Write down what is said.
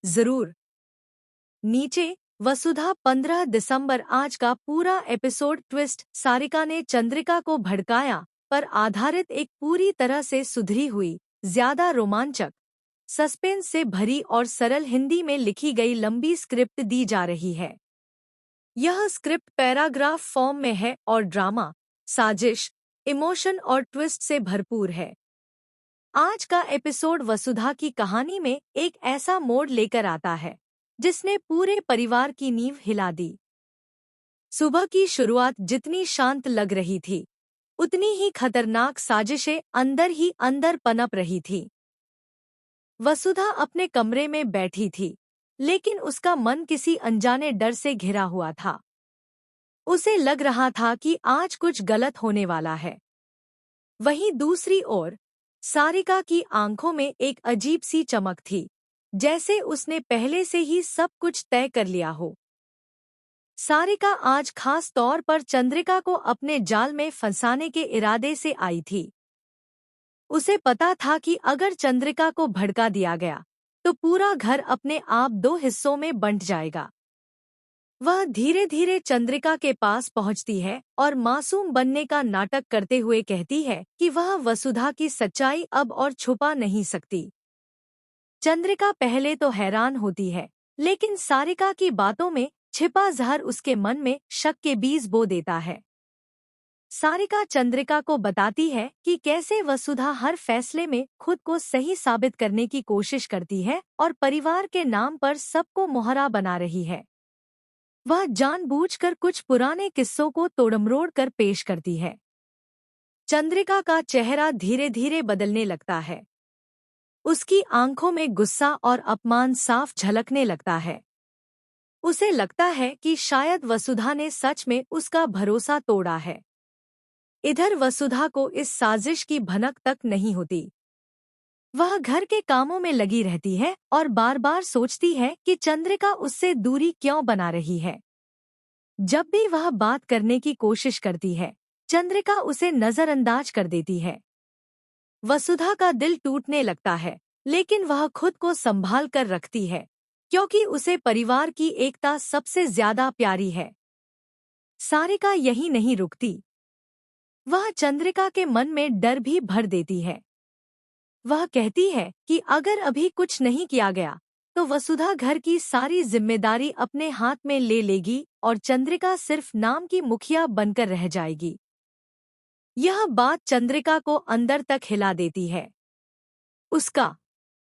जरूर। नीचे वसुधा 15 दिसंबर। आज का पूरा एपिसोड ट्विस्ट। सारिका ने चंद्रिका को भड़काया पर आधारित एक पूरी तरह से सुधरी हुई, ज्यादा रोमांचक, सस्पेंस से भरी और सरल हिंदी में लिखी गई लंबी स्क्रिप्ट दी जा रही है। यह स्क्रिप्ट पैराग्राफ फॉर्म में है और ड्रामा, साजिश, इमोशन और ट्विस्ट से भरपूर है। आज का एपिसोड वसुधा की कहानी में एक ऐसा मोड़ लेकर आता है जिसने पूरे परिवार की नींव हिला दी। सुबह की शुरुआत जितनी शांत लग रही थी, उतनी ही खतरनाक साजिशें अंदर ही अंदर पनप रही थी। वसुधा अपने कमरे में बैठी थी, लेकिन उसका मन किसी अनजाने डर से घिरा हुआ था। उसे लग रहा था कि आज कुछ गलत होने वाला है। वहीं दूसरी ओर सारिका की आंखों में एक अजीब सी चमक थी, जैसे उसने पहले से ही सब कुछ तय कर लिया हो। सारिका आज खास तौर पर चंद्रिका को अपने जाल में फंसाने के इरादे से आई थी। उसे पता था कि अगर चंद्रिका को भड़का दिया गया तो पूरा घर अपने आप दो हिस्सों में बंट जाएगा। वह धीरे धीरे चंद्रिका के पास पहुंचती है और मासूम बनने का नाटक करते हुए कहती है कि वह वसुधा की सच्चाई अब और छुपा नहीं सकती। चंद्रिका पहले तो हैरान होती है, लेकिन सारिका की बातों में छिपा जहर उसके मन में शक के बीज बो देता है। सारिका चंद्रिका को बताती है कि कैसे वसुधा हर फैसले में खुद को सही साबित करने की कोशिश करती है और परिवार के नाम पर सबको मोहरा बना रही है। वह जानबूझकर कुछ पुराने किस्सों को तोड़मरोड़ कर पेश करती है। चंद्रिका का चेहरा धीरे धीरे बदलने लगता है। उसकी आंखों में गुस्सा और अपमान साफ झलकने लगता है। उसे लगता है कि शायद वसुधा ने सच में उसका भरोसा तोड़ा है। इधर वसुधा को इस साजिश की भनक तक नहीं होती। वह घर के कामों में लगी रहती है और बार बार सोचती है कि चंद्रिका उससे दूरी क्यों बना रही है। जब भी वह बात करने की कोशिश करती है, चंद्रिका उसे नजरअंदाज कर देती है। वसुधा का दिल टूटने लगता है, लेकिन वह खुद को संभाल कर रखती है, क्योंकि उसे परिवार की एकता सबसे ज्यादा प्यारी है। सारिका यही नहीं रुकती। वह चंद्रिका के मन में डर भी भर देती है। वह कहती है कि अगर अभी कुछ नहीं किया गया तो वसुधा घर की सारी जिम्मेदारी अपने हाथ में ले लेगी और चंद्रिका सिर्फ नाम की मुखिया बनकर रह जाएगी। यह बात चंद्रिका को अंदर तक हिला देती है। उसका